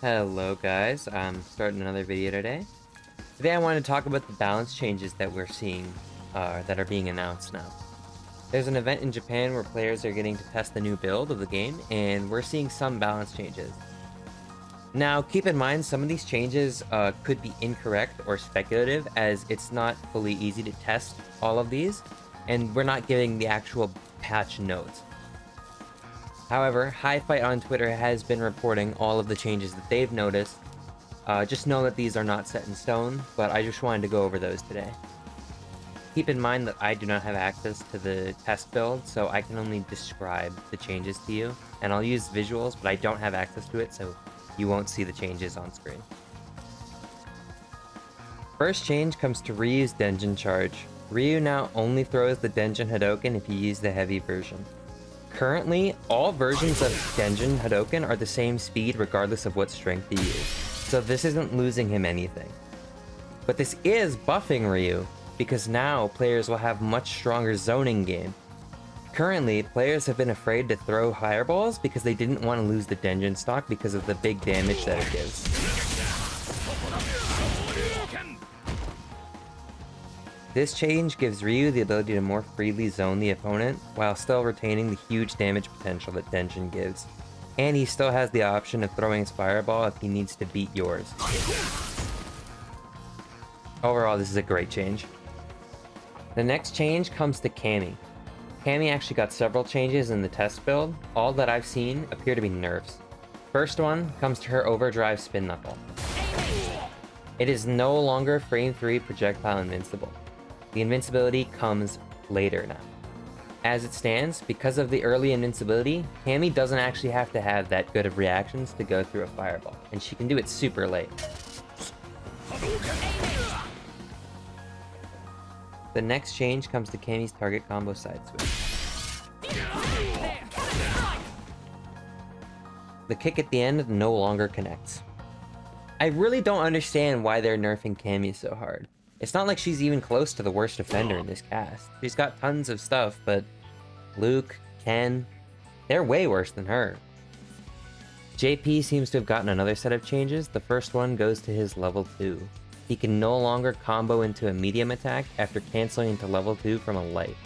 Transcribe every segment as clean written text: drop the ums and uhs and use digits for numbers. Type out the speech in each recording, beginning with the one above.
Hello guys, I'm starting another video today. Today I want to talk about the balance changes that we're seeing, that are being announced now. There's an event in Japan where players are getting to test the new build of the game, and we're seeing some balance changes. Now, keep in mind, some of these changes could be incorrect or speculative, as it's not fully easy to test all of these, and we're not getting the actual patch notes. However, HiFight on Twitter has been reporting all of the changes that they've noticed. Just know that these are not set in stone, but I just wanted to go over those today. Keep in mind that I do not have access to the test build, so I can only describe the changes to you. And I'll use visuals, but I don't have access to it, so you won't see the changes on screen. First change comes to Ryu's Denjin charge. Ryu now only throws the Denjin Hadoken if you use the heavy version. Currently, all versions of Denjin Hadoken are the same speed regardless of what strength you use, so this isn't losing him anything. But this is buffing Ryu, because now players will have much stronger zoning game. Currently, players have been afraid to throw fireballs because they didn't want to lose the Denjin stock because of the big damage that it gives. This change gives Ryu the ability to more freely zone the opponent, while still retaining the huge damage potential that Denjin gives. And he still has the option of throwing his fireball if he needs to beat yours. Overall, this is a great change. The next change comes to Cammy. Cammy actually got several changes in the test build. All that I've seen appear to be nerfs. First one comes to her overdrive spin knuckle. It is no longer frame 3 projectile invincible. The invincibility comes later now. As it stands, because of the early invincibility, Cammy doesn't actually have to have that good of reactions to go through a fireball, and she can do it super late. The next change comes to Cammy's target combo side switch. The kick at the end no longer connects. I really don't understand why they're nerfing Cammy so hard. It's not like she's even close to the worst offender in this cast. She's got tons of stuff, but Luke, Ken, they're way worse than her. JP seems to have gotten another set of changes. The first one goes to his level 2. He can no longer combo into a medium attack after canceling into level 2 from a light.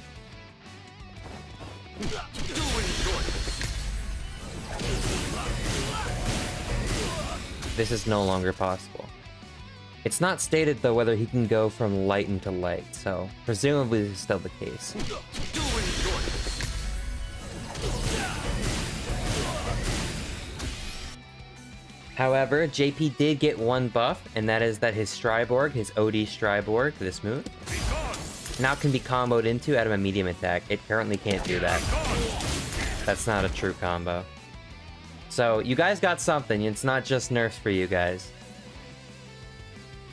This is no longer possible. It's not stated though whether he can go from light into light, so presumably this is still the case. However, JP did get one buff, and that is that his Striborg, his OD Striborg, this move, now can be comboed into out of a medium attack. It currently can't do that. That's not a true combo. So you guys got something, it's not just nerfs for you guys.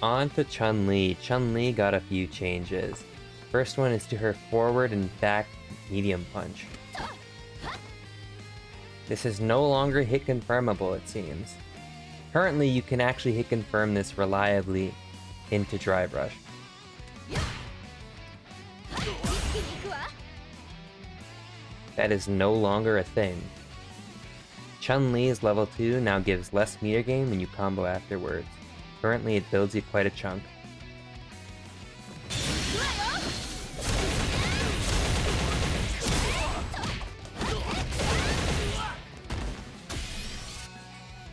On to Chun-Li. Chun-Li got a few changes. First one is to her forward and back medium punch. This is no longer hit confirmable, it seems. Currently, you can actually hit confirm this reliably into Drive Rush. That is no longer a thing. Chun-Li's level 2 now gives less meter gain when you combo afterwards. Currently, it builds you quite a chunk.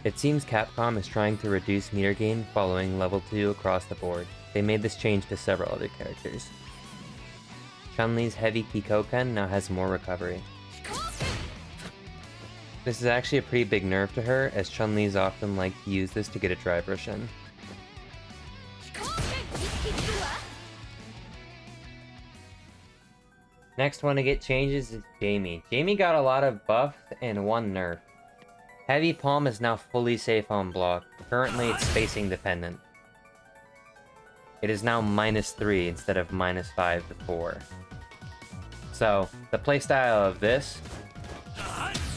It seems Capcom is trying to reduce meter gain following level 2 across the board. They made this change to several other characters. Chun-Li's heavy Kikoken now has more recovery. This is actually a pretty big nerf to her, as Chun-Li's often like to use this to get a drive rush in. Next one to get changes is Jamie. Jamie got a lot of buffs and one nerf. Heavy Palm is now fully safe on block. Currently it's spacing dependent. It is now -3 instead of -5 before. So, the playstyle of this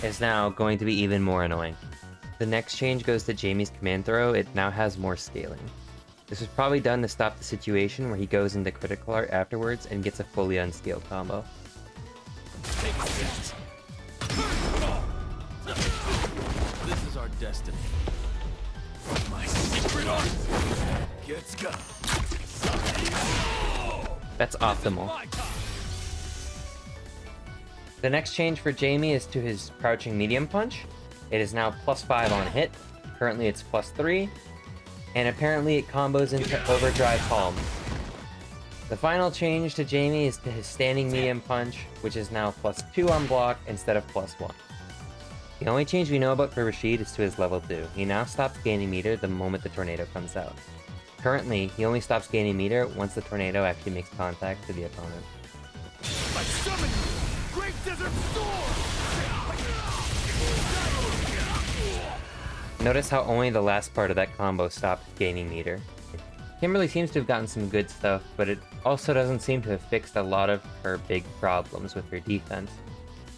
is now going to be even more annoying. The next change goes to Jamie's command throw. It now has more scaling. This was probably done to stop the situation where he goes into critical art afterwards and gets a fully unscaled combo. This is our destiny. My secret art gets got. That's optimal. The next change for Jamie is to his crouching medium punch. It is now +5 on hit. Currently it's +3. And apparently it combos into overdrive palm. The final change to Jamie is to his standing medium punch, which is now +2 on block instead of +1. The only change we know about for Rashid is to his level 2. He now stops gaining meter the moment the tornado comes out. Currently, he only stops gaining meter once the tornado actually makes contact to the opponent. I summon you, Great Desert Storm! Notice how only the last part of that combo stopped gaining meter. Kimberly seems to have gotten some good stuff, but it also doesn't seem to have fixed a lot of her big problems with her defense.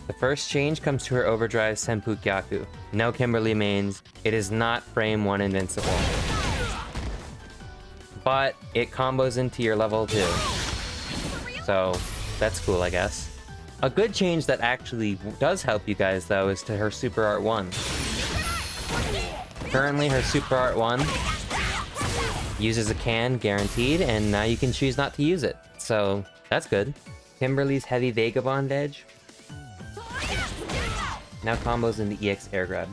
The first change comes to her overdrive Senpu Gyaku. No Kimberly mains, it is not frame 1 invincible. But it combos into your level 2. So that's cool, I guess. A good change that actually does help you guys though is to her Super Art 1. Currently her Super Art 1 uses a can guaranteed, and now you can choose not to use it. So that's good. Kimberly's Heavy Vagabond Edge now combos into EX Air Grab.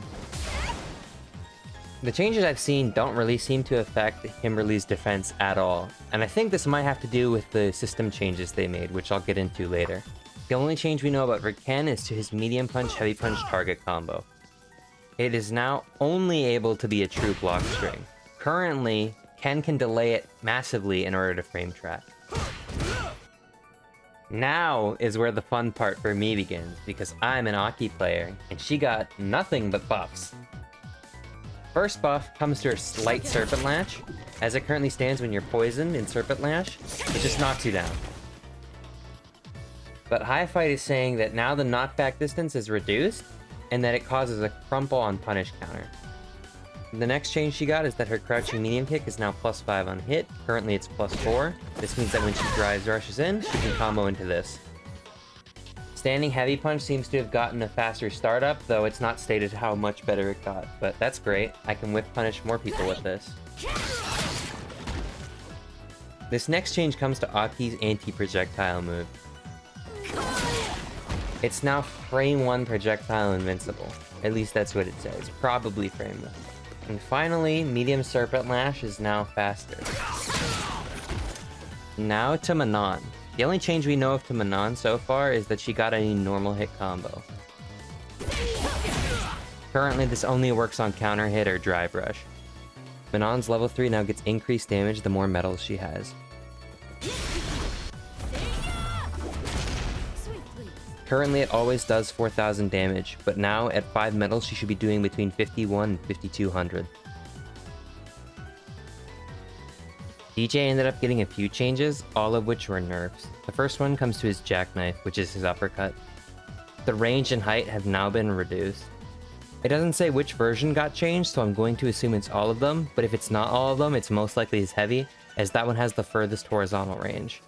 The changes I've seen don't really seem to affect Kimberly's defense at all, and I think this might have to do with the system changes they made, which I'll get into later. The only change we know about for Ken is to his medium punch, heavy punch target combo. It is now only able to be a true block string. Currently, Ken can delay it massively in order to frame trap. Now is where the fun part for me begins, because I'm an Aki player, and she got nothing but buffs. First buff comes to her Slight Serpent Lash. As it currently stands, when you're poisoned in Serpent Lash, it just knocks you down. But HiFight is saying that now the knockback distance is reduced, and that it causes a crumple on punish counter. The next change she got is that her crouching medium kick is now +5 on hit. Currently it's +4. This means that when she drives rushes in, she can combo into this. Standing heavy punch seems to have gotten a faster startup, though it's not stated how much better it got, but that's great. I can whip punish more people with this. This next change comes to Aki's anti-projectile move. It's now frame 1 projectile invincible. At least that's what it says. Probably frame 1. And finally, medium Serpent Lash is now faster. Now to Manon. The only change we know of to Manon so far is that she got a normal hit combo. Currently, this only works on counter hit or drive rush. Manon's level 3 now gets increased damage the more medals she has. Currently, it always does 4,000 damage, but now at 5 medals she should be doing between 51 and 5,200. DJ ended up getting a few changes, all of which were nerfs. The first one comes to his jackknife, which is his uppercut. The range and height have now been reduced. It doesn't say which version got changed, so I'm going to assume it's all of them, but if it's not all of them, it's most likely his heavy, as that one has the furthest horizontal range.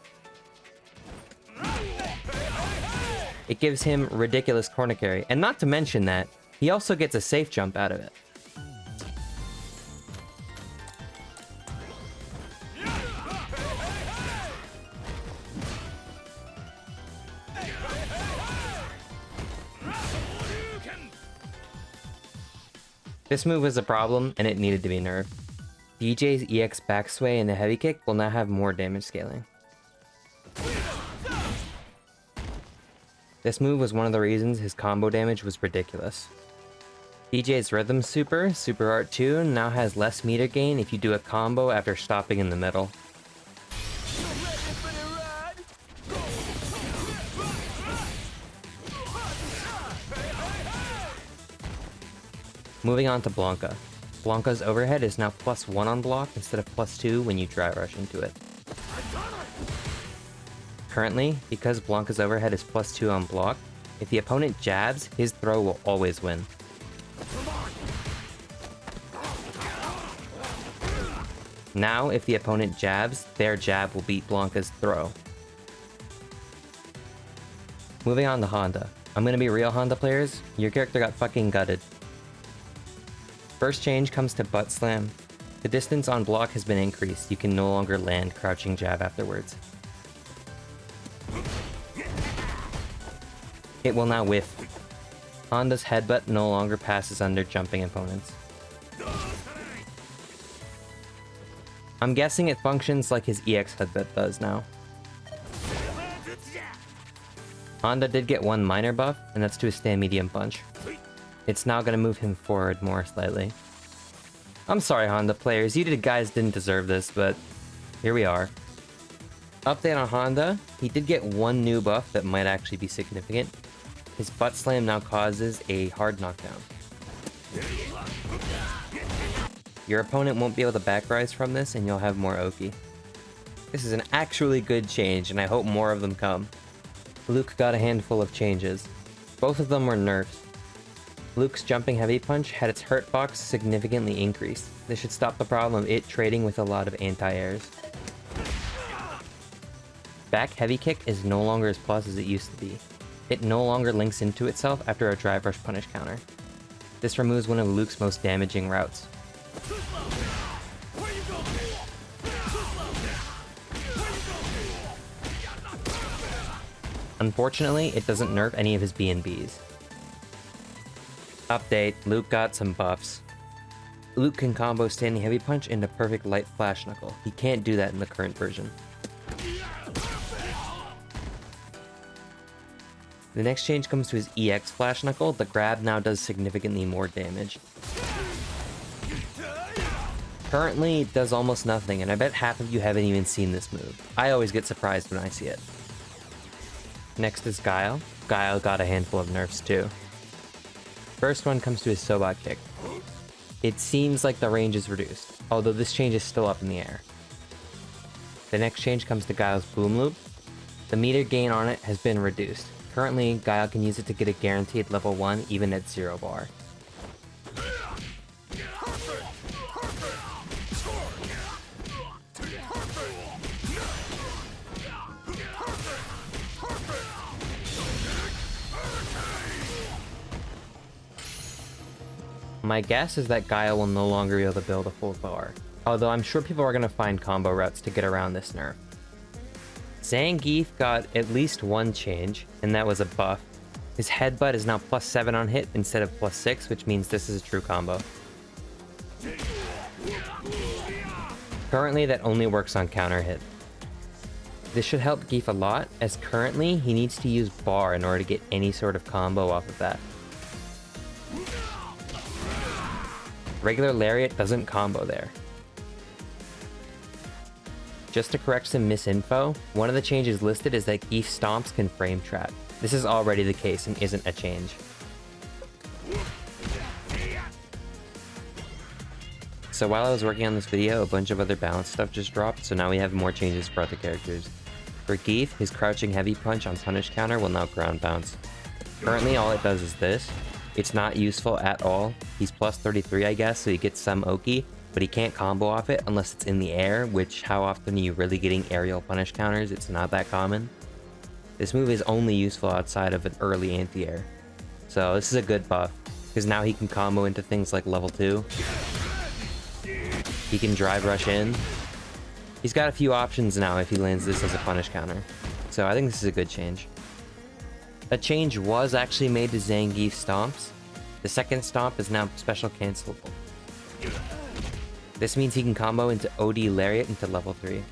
It gives him ridiculous corner carry, and not to mention that, he also gets a safe jump out of it. This move was a problem, and it needed to be nerfed. DJ's EX backsway and the heavy kick will now have more damage scaling. This move was one of the reasons his combo damage was ridiculous. DJ's Rhythm Super Art 2, now has less meter gain if you do a combo after stopping in the middle. Moving on to Blanka. Blanka's overhead is now +1 on block instead of +2 when you dry rush into it. Currently, because Blanka's overhead is +2 on block, if the opponent jabs, his throw will always win. Now, if the opponent jabs, their jab will beat Blanka's throw. Moving on to Honda. I'm gonna be real, Honda players, your character got fucking gutted. first change comes to butt slam. The distance on block has been increased. You can no longer land crouching jab afterwards. It will now whiff. Honda's headbutt no longer passes under jumping opponents. I'm guessing it functions like his EX headbutt does now. Honda did get one minor buff, and that's to his stand medium punch. It's now gonna move him forward more slightly. I'm sorry, Honda players, you guys didn't deserve this, but here we are. Update on Honda, he did get one new buff that might actually be significant. His butt slam now causes a hard knockdown. Your opponent won't be able to back rise from this, and you'll have more Oki. This is an actually good change, and I hope more of them come. Luke got a handful of changes. Both of them were nerfs. Luke's jumping heavy punch had its hurt box significantly increased. This should stop the problem of it trading with a lot of anti-airs. Back heavy kick is no longer as plus as it used to be. It no longer links into itself after a drive rush punish counter. This removes one of Luke's most damaging routes. Unfortunately, it doesn't nerf any of his B&Bs. Update, Luke got some buffs. Luke can combo standing heavy punch into perfect light flash knuckle. He can't do that in the current version. The next change comes to his EX flash knuckle. The grab now does significantly more damage. Currently, it does almost nothing, and I bet half of you haven't even seen this move. I always get surprised when I see it. Next is Guile. Guile got a handful of nerfs too. First one comes to his Sobat kick. It seems like the range is reduced, although this change is still up in the air. The next change comes to Guile's Boom Loop. The meter gain on it has been reduced. Currently, Guile can use it to get a guaranteed level 1 even at 0 bar. My guess is that Guile will no longer be able to build a full bar, although I'm sure people are going to find combo routes to get around this nerf. Zangief got at least one change, and that was a buff. His headbutt is now +7 on hit instead of +6, which means this is a true combo. Currently, that only works on counter hit. This should help Geef a lot, as currently he needs to use bar in order to get any sort of combo off of that. Regular Lariat doesn't combo there. Just to correct some misinfo, one of the changes listed is that Geef stomps can frame trap. This is already the case and isn't a change. So while I was working on this video, a bunch of other balance stuff just dropped, so now we have more changes for other characters. For Geef, his crouching heavy punch on punish counter will now ground bounce. Currently all it does is this. It's not useful at all. He's +33, I guess, so he gets some Oki, but he can't combo off it unless it's in the air, which how often are you really getting aerial punish counters? It's not that common. This move is only useful outside of an early anti-air. So this is a good buff, because now he can combo into things like level 2. He can drive rush in. He's got a few options now if he lands this as a punish counter. So I think this is a good change. A change was actually made to Zangief stomps. The second stomp is now special cancelable. This means he can combo into OD Lariat into level 3.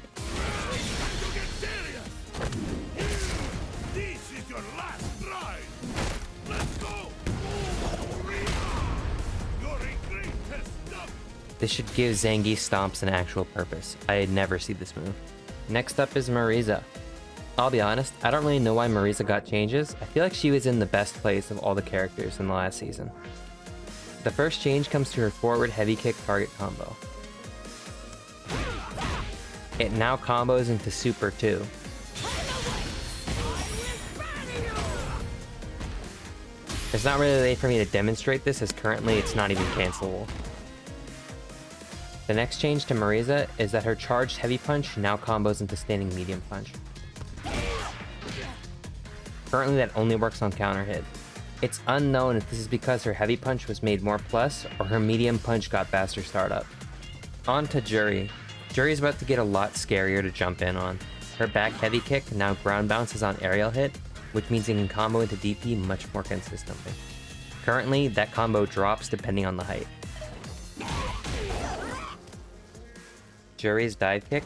This should give Zangief stomps an actual purpose. I never see this move. Next up is Marisa. I'll be honest, I don't really know why Marisa got changes. I feel like she was in the best place of all the characters in the last season. The first change comes to her forward heavy kick target combo. It now combos into super too. There's not really a way for me to demonstrate this, as currently it's not even cancelable. The next change to Marisa is that her charged heavy punch now combos into standing medium punch. Currently that only works on counter hit. It's unknown if this is because her heavy punch was made more plus or her medium punch got faster startup. On to Juri. Juri's about to get a lot scarier to jump in on. Her back heavy kick now ground bounces on aerial hit, which means it can combo into DP much more consistently. Currently, that combo drops depending on the height. Juri's dive kick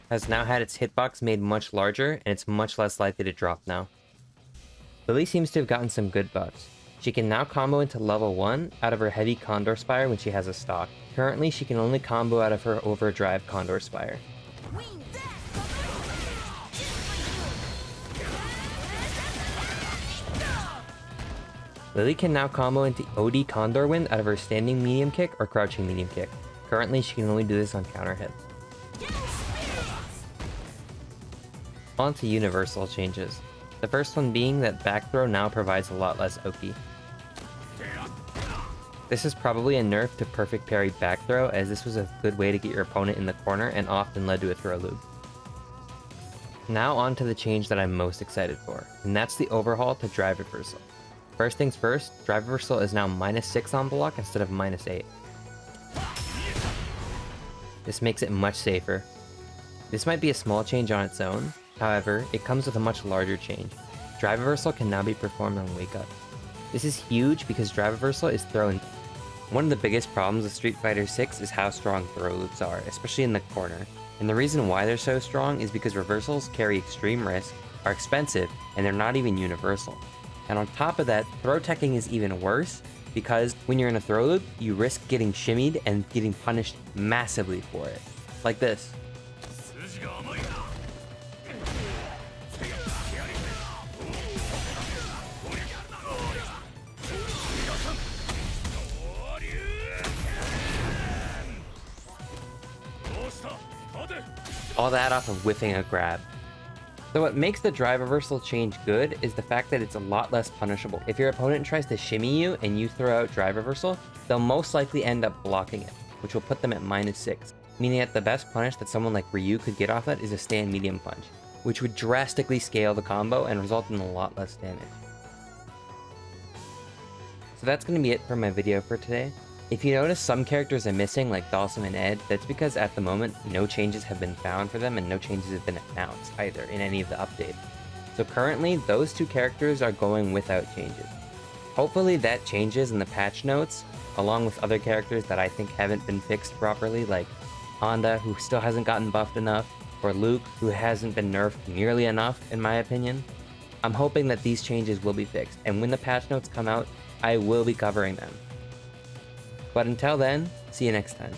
has now had its hitbox made much larger, and it's much less likely to drop now. Lily seems to have gotten some good buffs. She can now combo into level 1 out of her heavy Condor Spire when she has a stock. Currently, she can only combo out of her overdrive Condor Spire. Lily can now combo into OD Condor Wind out of her standing medium kick or crouching medium kick. Currently, she can only do this on counter hit. On to universal changes. The first one being that back throw now provides a lot less Oki. This is probably a nerf to perfect parry back throw, as this was a good way to get your opponent in the corner and often led to a throw loop. Now on to the change that I'm most excited for, and that's the overhaul to drive reversal. First things first, drive reversal is now -6 on block instead of -8. This makes it much safer. This might be a small change on its own, however, it comes with a much larger change. Drive reversal can now be performed on wake up. This is huge because drive reversal is thrown. One of the biggest problems with Street Fighter 6 is how strong throw loops are, especially in the corner. And the reason why they're so strong is because reversals carry extreme risk, are expensive, and they're not even universal. And on top of that, throw teching is even worse because when you're in a throw loop, you risk getting shimmied and getting punished massively for it. Like this. All that off of whiffing a grab. So what makes the drive reversal change good is the fact that it's a lot less punishable. If your opponent tries to shimmy you and you throw out drive reversal, they'll most likely end up blocking it, which will put them at -6. Meaning that the best punish that someone like Ryu could get off that is a stand medium punch, which would drastically scale the combo and result in a lot less damage. So that's going to be it for my video for today. If you notice some characters are missing, like Dalsum and Ed, that's because at the moment, no changes have been found for them and no changes have been announced either in any of the updates. So currently, those two characters are going without changes. Hopefully that changes in the patch notes, along with other characters that I think haven't been fixed properly, like Honda, who still hasn't gotten buffed enough, or Luke, who hasn't been nerfed nearly enough, in my opinion. I'm hoping that these changes will be fixed, and when the patch notes come out, I will be covering them. But until then, see you next time.